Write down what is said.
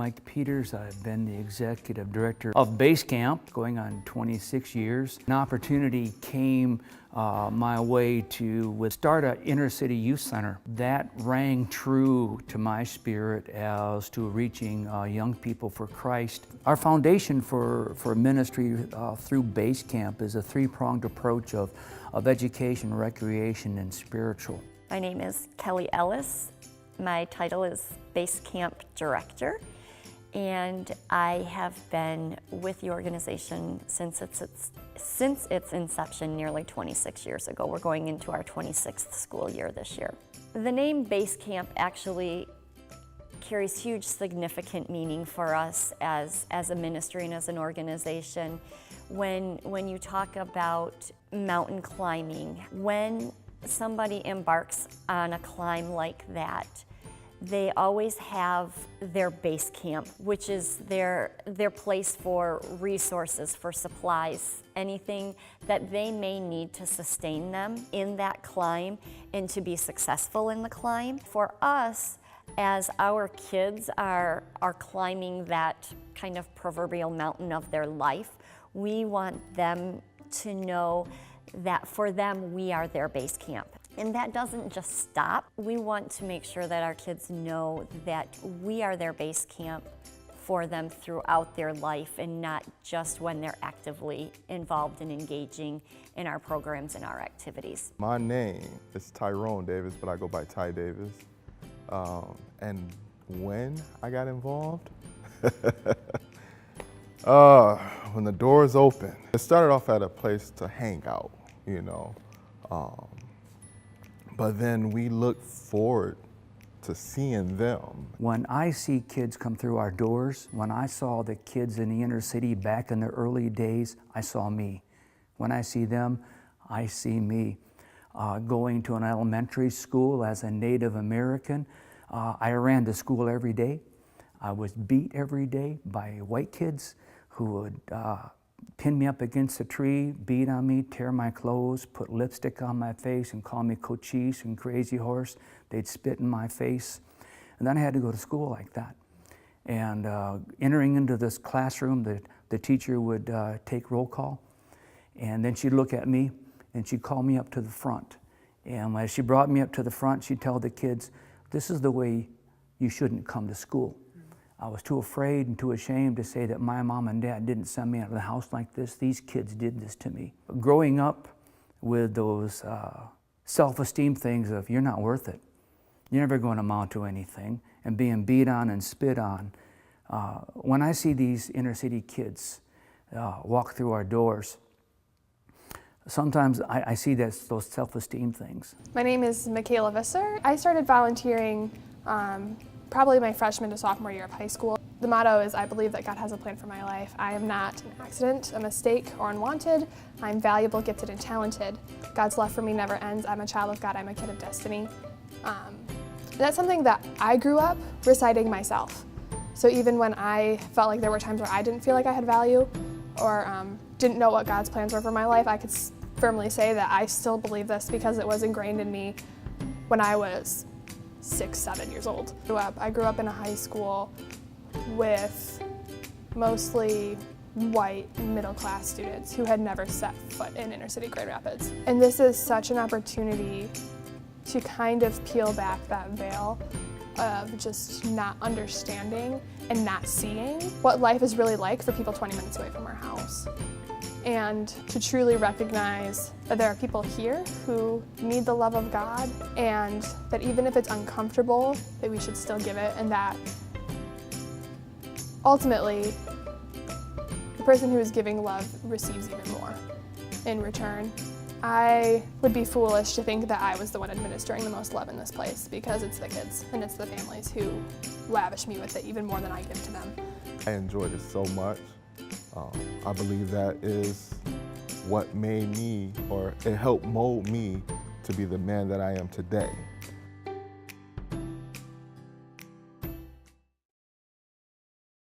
Mike Peters. I've been the executive director of Basecamp going on 26 years. An opportunity came my way to start an inner city youth center. That rang true to my spirit as to reaching young people for Christ. Our foundation for ministry through Basecamp is a three-pronged approach of education, recreation, and spiritual. My name is Kelly Ellis. My title is Basecamp Director, and I have been with the organization since its inception nearly 26 years ago. We're going into our 26th school year this year. The name Basecamp actually carries huge significant meaning for us as a ministry and as an organization. When you talk about mountain climbing, when somebody embarks on a climb like that, they always have their base camp, which is their place for resources, for supplies, anything that they may need to sustain them in that climb and to be successful in the climb. For us, as our kids are climbing that kind of proverbial mountain of their life, we want them to know that for them, we are their base camp. And that doesn't just stop. We want to make sure that our kids know that we are their base camp for them throughout their life and not just when they're actively involved and engaging in our programs and our activities. My name is Tyrone Davis, but I go by Ty Davis. And when I got involved, when the doors opened, it started off at a place to hang out, you know. But then we look forward to seeing them. When I see kids come through our doors, when I saw the kids in the inner city back in the early days, I saw me. When I see them, I see me. Going to an elementary school as a Native American, I ran to school every day. I was beat every day by white kids who would pin me up against a tree, beat on me, tear my clothes, put lipstick on my face and call me cochise and crazy horse. They'd spit in my face. And then I had to go to school like that. And entering into this classroom, the teacher would take roll call, and then she'd look at me and she'd call me up to the front. And as she brought me up to the front, she'd tell the kids, this is the way you shouldn't come to school. I was too afraid and too ashamed to say that my mom and dad didn't send me out of the house like this. These kids did this to me. Growing up with those self-esteem things of, you're not worth it, you're never going to amount to anything, and being beat on and spit on, when I see these inner city kids walk through our doors, sometimes I see those self-esteem things. My name is Michaela Visser. I started volunteering probably my freshman to sophomore year of high school. The motto is, I believe that God has a plan for my life. I am not an accident, a mistake, or unwanted. I'm valuable, gifted, and talented. God's love for me never ends. I'm a child of God. I'm a kid of destiny. That's something that I grew up reciting myself. So even when I felt like there were times where I didn't feel like I had value or didn't know what God's plans were for my life, I could firmly say that I still believe this because it was ingrained in me when I was 6, 7 years old. I grew up in a high school with mostly white middle-class students who had never set foot in inner city Grand Rapids. And this is such an opportunity to kind of peel back that veil of just not understanding and not seeing what life is really like for people 20 minutes away from our house. And to truly recognize that there are people here who need the love of God, and that even if it's uncomfortable, that we should still give it, and that ultimately the person who is giving love receives even more in return. I would be foolish to think that I was the one administering the most love in this place, because it's the kids and it's the families who lavish me with it even more than I give to them. I enjoyed it so much. I believe that is what made me, or it helped mold me to be the man that I am today.